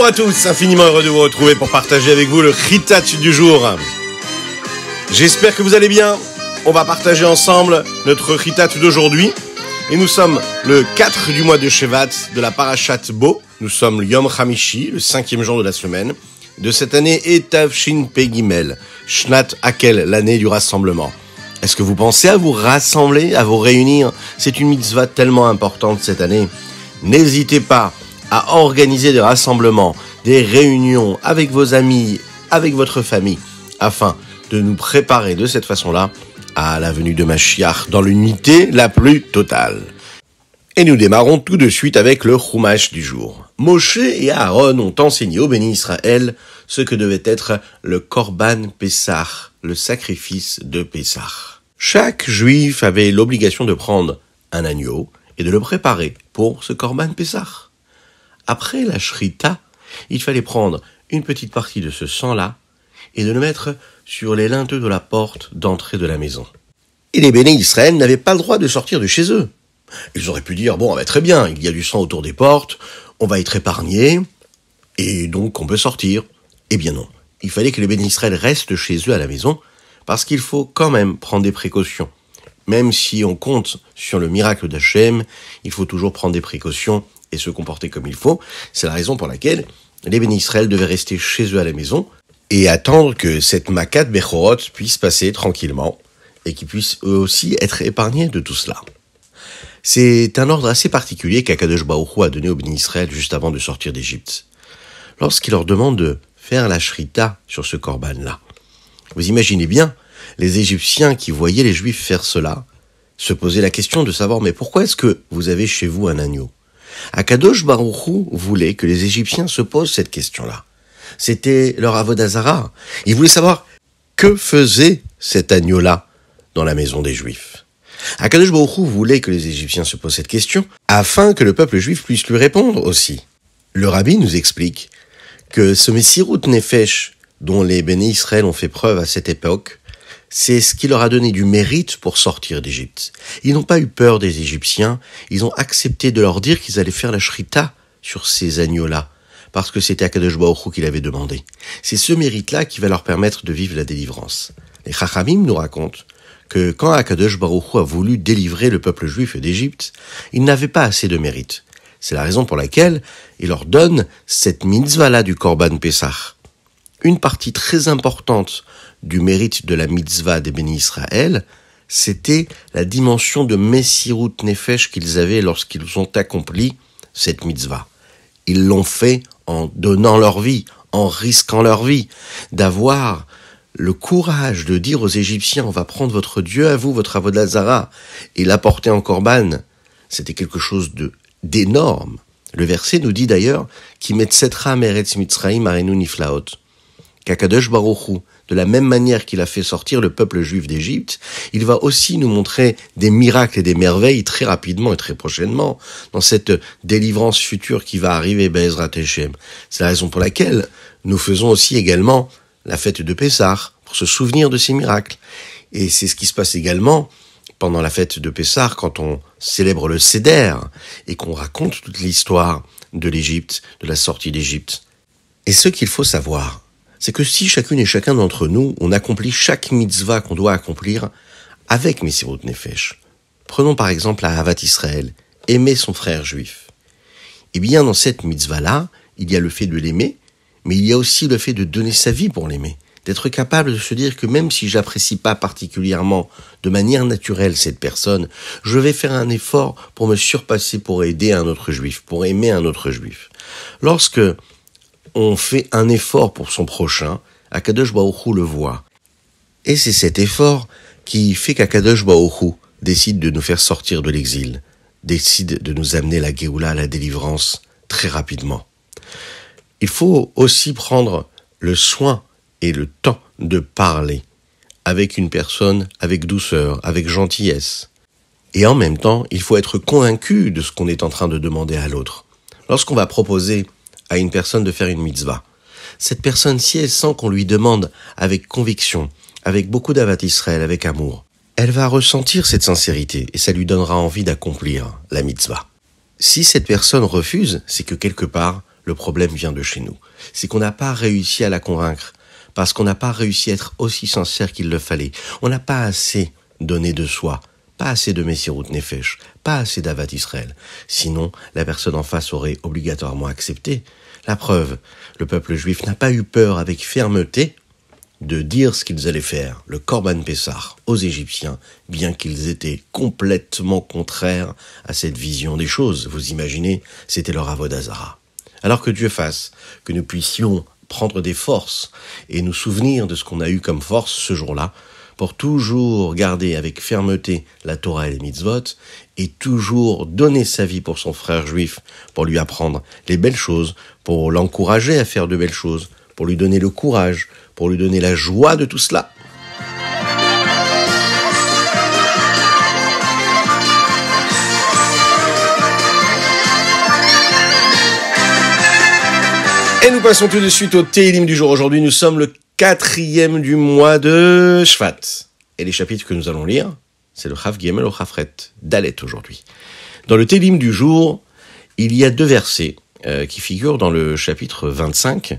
Bonjour à tous, infiniment heureux de vous retrouver pour partager avec vous le Chitat du jour. J'espère que vous allez bien. On va partager ensemble notre Chitat d'aujourd'hui. Et nous sommes le 4 du mois de Shevat de la Parashat Bo. Nous sommes le Yom Hamishi, le 5e jour de la semaine de cette année Etav Shin Pei Gimel, Shnat Hakel, l'année du rassemblement. Est-ce que vous pensez à vous rassembler, à vous réunir? C'est une mitzvah tellement importante cette année. N'hésitez pas à organiser des rassemblements, des réunions avec vos amis, avec votre famille, afin de nous préparer de cette façon-là à la venue de Mashiach dans l'unité la plus totale. Et nous démarrons tout de suite avec le Chumash du jour. Moshe et Aaron ont enseigné au béni Israël ce que devait être le Korban Pessah, le sacrifice de Pessah. Chaque juif avait l'obligation de prendre un agneau et de le préparer pour ce Korban Pessah. Après la shrita, il fallait prendre une petite partie de ce sang-là et de le mettre sur les linteaux de la porte d'entrée de la maison. Et les bénis d'Israël n'avaient pas le droit de sortir de chez eux. Ils auraient pu dire, bon, très bien, il y a du sang autour des portes, on va être épargnés, et donc on peut sortir. Eh bien non, il fallait que les bénis d'Israël restent chez eux à la maison, parce qu'il faut quand même prendre des précautions. Même si on compte sur le miracle d'Hachem, il faut toujours prendre des précautions et se comporter comme il faut. C'est la raison pour laquelle les bénis d'Israël devaient rester chez eux à la maison et attendre que cette Makat Bechorot puisse passer tranquillement et qu'ils puissent eux aussi être épargnés de tout cela. C'est un ordre assez particulier qu'Akadosh Baruch Hu a donné aux bénis d'Israël juste avant de sortir d'Égypte. Lorsqu'il leur demande de faire la shrita sur ce korban-là, vous imaginez bien les Égyptiens qui voyaient les Juifs faire cela se posaient la question de savoir mais pourquoi est-ce que vous avez chez vous un agneau? Akadosh Baruch Hu voulait que les Égyptiens se posent cette question-là. C'était leur avodah zara. Ils voulaient savoir que faisait cet agneau-là dans la maison des Juifs. Akadosh Baruch Hu voulait que les Égyptiens se posent cette question afin que le peuple juif puisse lui répondre aussi. Le rabbi nous explique que ce Messirut Nefesh dont les bénis Israël ont fait preuve à cette époque, c'est ce qui leur a donné du mérite pour sortir d'Égypte. Ils n'ont pas eu peur des Égyptiens, ils ont accepté de leur dire qu'ils allaient faire la shrita sur ces agneaux-là, parce que c'était Akadosh Baruch Hu qui l'avait demandé. C'est ce mérite-là qui va leur permettre de vivre la délivrance. Les Chachamim nous racontent que quand Akadosh Baruch Hu a voulu délivrer le peuple juif d'Égypte, il n'avait pas assez de mérite. C'est la raison pour laquelle il leur donne cette mitzvah-là du Korban Pessah. Une partie très importante du mérite de la mitzvah des bénis Israël, c'était la dimension de Messirut Nefesh qu'ils avaient lorsqu'ils ont accompli cette mitzvah. Ils l'ont fait en donnant leur vie, en risquant leur vie, d'avoir le courage de dire aux Égyptiens, on va prendre votre Dieu à vous, votre avodah zara, et l'apporter en korban. C'était quelque chose d'énorme. Le verset nous dit d'ailleurs, Ki metzetra meretz Mitzraim arenu niflaot. Qu'Akadosh Baruch Hu, de la même manière qu'il a fait sortir le peuple juif d'Égypte, il va aussi nous montrer des miracles et des merveilles très rapidement et très prochainement dans cette délivrance future qui va arriver, Be'ezrat Hashem. C'est la raison pour laquelle nous faisons aussi également la fête de Pessah, pour se souvenir de ces miracles. Et c'est ce qui se passe également pendant la fête de Pessah, quand on célèbre le Seder et qu'on raconte toute l'histoire de l'Égypte, de la sortie d'Égypte. Et ce qu'il faut savoir, c'est que si chacune et chacun d'entre nous, on accomplit chaque mitzvah qu'on doit accomplir avec Messirut Nefesh. Prenons par exemple la Havat Israël, aimer son frère juif. Eh bien, dans cette mitzvah-là, il y a le fait de l'aimer, mais il y a aussi le fait de donner sa vie pour l'aimer. D'être capable de se dire que même si j'apprécie pas particulièrement de manière naturelle cette personne, je vais faire un effort pour me surpasser, pour aider un autre juif, pour aimer un autre juif. Lorsque on fait un effort pour son prochain, Akadosh Baruch Hu le voit. Et c'est cet effort qui fait qu'Akadosh Baruch Hu décide de nous faire sortir de l'exil, décide de nous amener la Géoula, la délivrance, très rapidement. Il faut aussi prendre le soin et le temps de parler avec une personne avec douceur, avec gentillesse. Et en même temps, il faut être convaincu de ce qu'on est en train de demander à l'autre. Lorsqu'on va proposer à une personne de faire une mitzvah, cette personne, si elle sent qu'on lui demande avec conviction, avec beaucoup d'avat Israël, avec amour, elle va ressentir cette sincérité et ça lui donnera envie d'accomplir la mitzvah. Si cette personne refuse, c'est que quelque part, le problème vient de chez nous. C'est qu'on n'a pas réussi à la convaincre, parce qu'on n'a pas réussi à être aussi sincère qu'il le fallait. On n'a pas assez donné de soi, pas assez de Messirut Nefesh, pas assez d'Avat Israël. Sinon, la personne en face aurait obligatoirement accepté. La preuve, le peuple juif n'a pas eu peur avec fermeté de dire ce qu'ils allaient faire, le Korban Pessah, aux Égyptiens, bien qu'ils étaient complètement contraires à cette vision des choses. Vous imaginez, c'était leur Avodah Zara. Alors que Dieu fasse que nous puissions prendre des forces et nous souvenir de ce qu'on a eu comme force ce jour-là, pour toujours garder avec fermeté la Torah et les mitzvot, et toujours donner sa vie pour son frère juif, pour lui apprendre les belles choses, pour l'encourager à faire de belles choses, pour lui donner le courage, pour lui donner la joie de tout cela. Et nous passons tout de suite au Télim du jour. Aujourd'hui, nous sommes le 4e du mois de Shvat. Et les chapitres que nous allons lire, c'est le Chav Gimel au Chafret, Dalet aujourd'hui. Dans le Télim du jour, il y a 2 versets qui figurent dans le chapitre 25,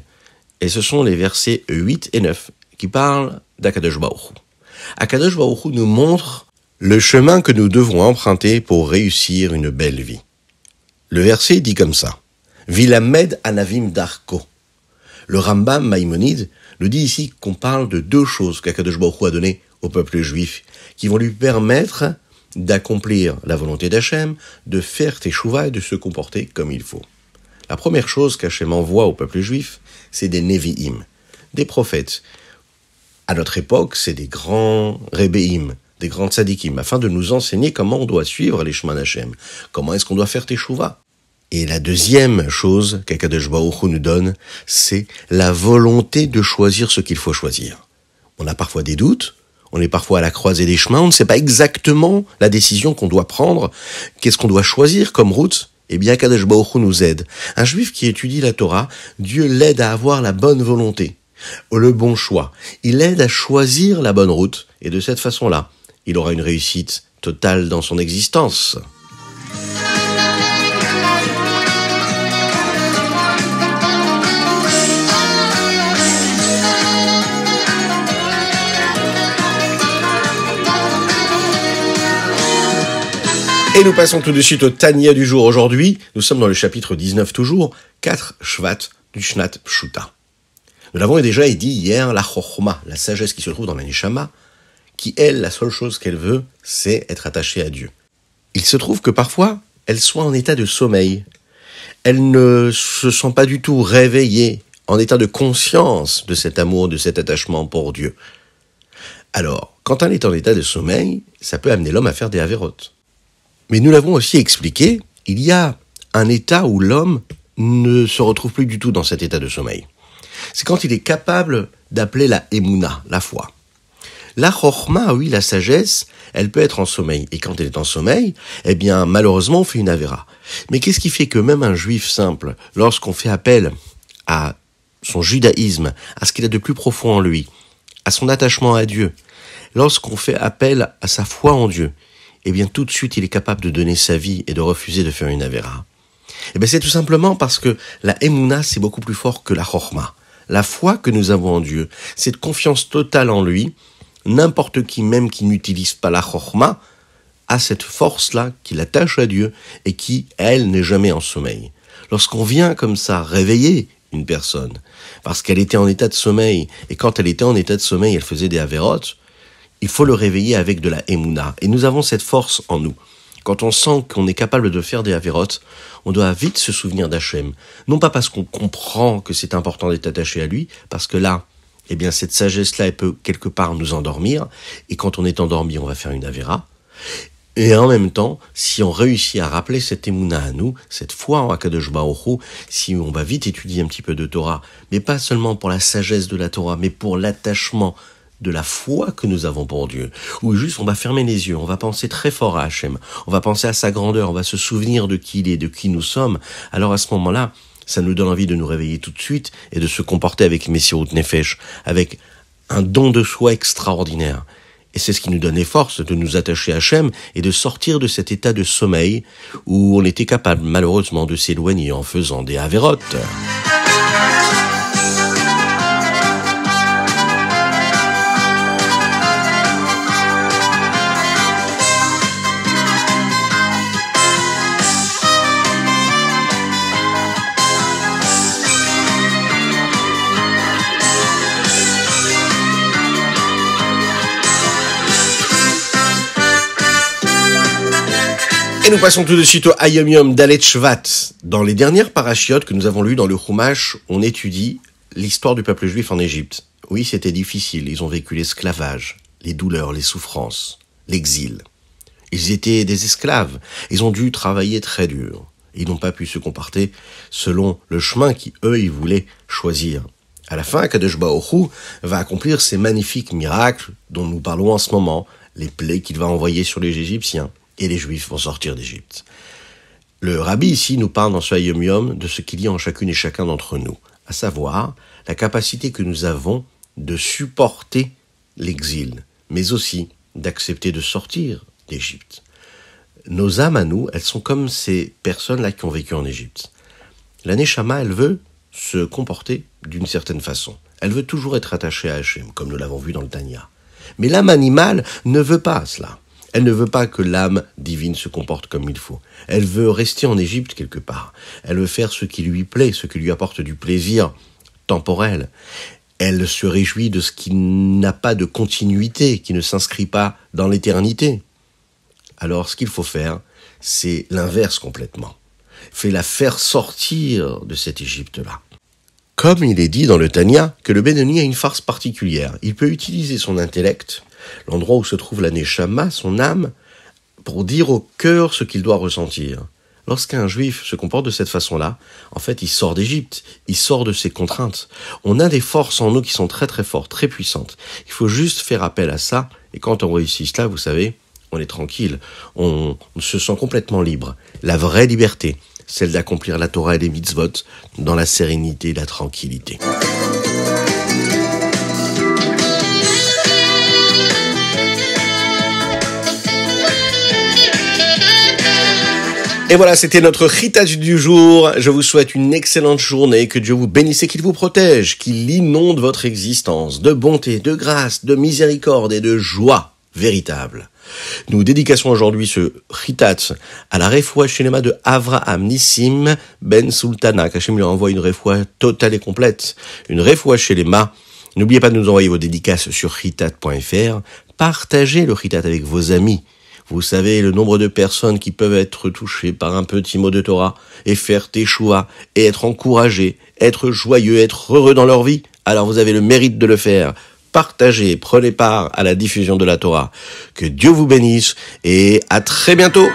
et ce sont les versets 8 et 9 qui parlent d'Akadosh Baruch Hu. Akadosh Baruch Hu nous montre le chemin que nous devons emprunter pour réussir une belle vie. Le verset dit comme ça: Vilamed anavim darko. Le Rambam Maïmonide nous dit ici qu'on parle de 2 choses qu'Akadosh Baruch Hu a données au peuple juif, qui vont lui permettre d'accomplir la volonté d'Hachem, de faire teshuva et de se comporter comme il faut. La première chose qu'Hachem envoie au peuple juif, c'est des Nevi'im, des prophètes. À notre époque, c'est des grands Rebbeim, des grands tzadikim, afin de nous enseigner comment on doit suivre les chemins d'Hachem, comment est-ce qu'on doit faire teshuva. Et la deuxième chose qu'Akadosh Baruch Hu nous donne, c'est la volonté de choisir ce qu'il faut choisir. On a parfois des doutes, on est parfois à la croisée des chemins, on ne sait pas exactement la décision qu'on doit prendre, qu'est-ce qu'on doit choisir comme route. Eh bien, Akadosh Baruch Hu nous aide. Un juif qui étudie la Torah, Dieu l'aide à avoir la bonne volonté, le bon choix. Il l'aide à choisir la bonne route, et de cette façon-là, il aura une réussite totale dans son existence. Et nous passons tout de suite au Tania du jour. Aujourd'hui, nous sommes dans le chapitre 19 toujours, 4 Shvat du Shnat Pshuta. Nous l'avons déjà dit hier, la Chochma, la sagesse qui se trouve dans la Neshama, qui elle, la seule chose qu'elle veut, c'est être attachée à Dieu. Il se trouve que parfois, elle soit en état de sommeil. Elle ne se sent pas du tout réveillée, en état de conscience de cet amour, de cet attachement pour Dieu. Alors, quand elle est en état de sommeil, ça peut amener l'homme à faire des avérotes. Mais nous l'avons aussi expliqué, il y a un état où l'homme ne se retrouve plus du tout dans cet état de sommeil. C'est quand il est capable d'appeler la Emouna, la foi. La Chochma, oui, la sagesse, elle peut être en sommeil. Et quand elle est en sommeil, eh bien, malheureusement, on fait une avéra. Mais qu'est-ce qui fait que même un juif simple, lorsqu'on fait appel à son judaïsme, à ce qu'il a de plus profond en lui, à son attachement à Dieu, lorsqu'on fait appel à sa foi en Dieu, eh bien tout de suite il est capable de donner sa vie et de refuser de faire une avéra. Eh bien c'est tout simplement parce que la Emouna c'est beaucoup plus fort que la Chochma. La foi que nous avons en Dieu, cette confiance totale en lui, n'importe qui même qui n'utilise pas la Chochma a cette force-là qui l'attache à Dieu et qui, elle, n'est jamais en sommeil. Lorsqu'on vient comme ça réveiller une personne, parce qu'elle était en état de sommeil, et quand elle était en état de sommeil, elle faisait des avérotes, il faut le réveiller avec de la Emouna. Et nous avons cette force en nous. Quand on sent qu'on est capable de faire des avérotes, on doit vite se souvenir d'Hachem. Non pas parce qu'on comprend que c'est important d'être attaché à lui, parce que là, eh bien, cette sagesse-là, elle peut quelque part nous endormir. Et quand on est endormi, on va faire une avéra. Et en même temps, si on réussit à rappeler cette Emouna à nous, cette foi en Akadosh Baruch Hu, si on va vite étudier un petit peu de Torah, mais pas seulement pour la sagesse de la Torah, mais pour l'attachement de la foi que nous avons pour Dieu, ou juste on va fermer les yeux, on va penser très fort à Hachem, on va penser à sa grandeur, on va se souvenir de qui il est, de qui nous sommes, alors à ce moment-là, ça nous donne envie de nous réveiller tout de suite et de se comporter avec Messirut Nefesh, avec un don de soi extraordinaire. Et c'est ce qui nous donne les forces de nous attacher à Hachem et de sortir de cet état de sommeil où on était capable malheureusement de s'éloigner en faisant des avérotes. Et nous passons tout de suite au Hayom Yom Dalet Shvat. Dans les dernières parachiotes que nous avons lues dans le Chumash, on étudie l'histoire du peuple juif en Égypte. Oui, c'était difficile. Ils ont vécu l'esclavage, les douleurs, les souffrances, l'exil. Ils étaient des esclaves. Ils ont dû travailler très dur. Ils n'ont pas pu se comporter selon le chemin qu'eux, ils voulaient choisir. À la fin, Kadosh Baruch Hu va accomplir ces magnifiques miracles dont nous parlons en ce moment, les plaies qu'il va envoyer sur les Égyptiens. Et les Juifs vont sortir d'Égypte. Le Rabbi ici nous parle dans ce Hayom Yom de ce qu'il y a en chacune et chacun d'entre nous, à savoir la capacité que nous avons de supporter l'exil, mais aussi d'accepter de sortir d'Égypte. Nos âmes à nous, elles sont comme ces personnes-là qui ont vécu en Égypte. La Neshama, elle veut se comporter d'une certaine façon. Elle veut toujours être attachée à Hachem, comme nous l'avons vu dans le Tanya. Mais l'âme animale ne veut pas cela. Elle ne veut pas que l'âme divine se comporte comme il faut. Elle veut rester en Égypte quelque part. Elle veut faire ce qui lui plaît, ce qui lui apporte du plaisir temporel. Elle se réjouit de ce qui n'a pas de continuité, qui ne s'inscrit pas dans l'éternité. Alors ce qu'il faut faire, c'est l'inverse complètement. Il faut la faire sortir de cette Égypte-là. Comme il est dit dans le Tanya que le Benoni a une force particulière. Il peut utiliser son intellect, l'endroit où se trouve la Neshama, son âme, pour dire au cœur ce qu'il doit ressentir. Lorsqu'un juif se comporte de cette façon-là, en fait, il sort d'Égypte, il sort de ses contraintes. On a des forces en nous qui sont très très fortes, très puissantes. Il faut juste faire appel à ça, et quand on réussit cela, vous savez, on est tranquille, on se sent complètement libre. La vraie liberté, celle d'accomplir la Torah et les mitzvot dans la sérénité et la tranquillité. Et voilà, c'était notre Chitat du jour. Je vous souhaite une excellente journée, que Dieu vous bénisse et qu'il vous protège, qu'il inonde votre existence de bonté, de grâce, de miséricorde et de joie véritable. Nous dédicassons aujourd'hui ce Chitat à la Refoua Shelema de Avraham Nissim Ben Sultana, qu'Hachem lui envoie une Refoua totale et complète, une Refoua Shelema. N'oubliez pas de nous envoyer vos dédicaces sur chitat.fr. Partagez le Chitat avec vos amis. Vous savez le nombre de personnes qui peuvent être touchées par un petit mot de Torah et faire teshuva et être encouragés, être joyeux, être heureux dans leur vie. Alors vous avez le mérite de le faire. Partagez, prenez part à la diffusion de la Torah. Que Dieu vous bénisse et à très bientôt.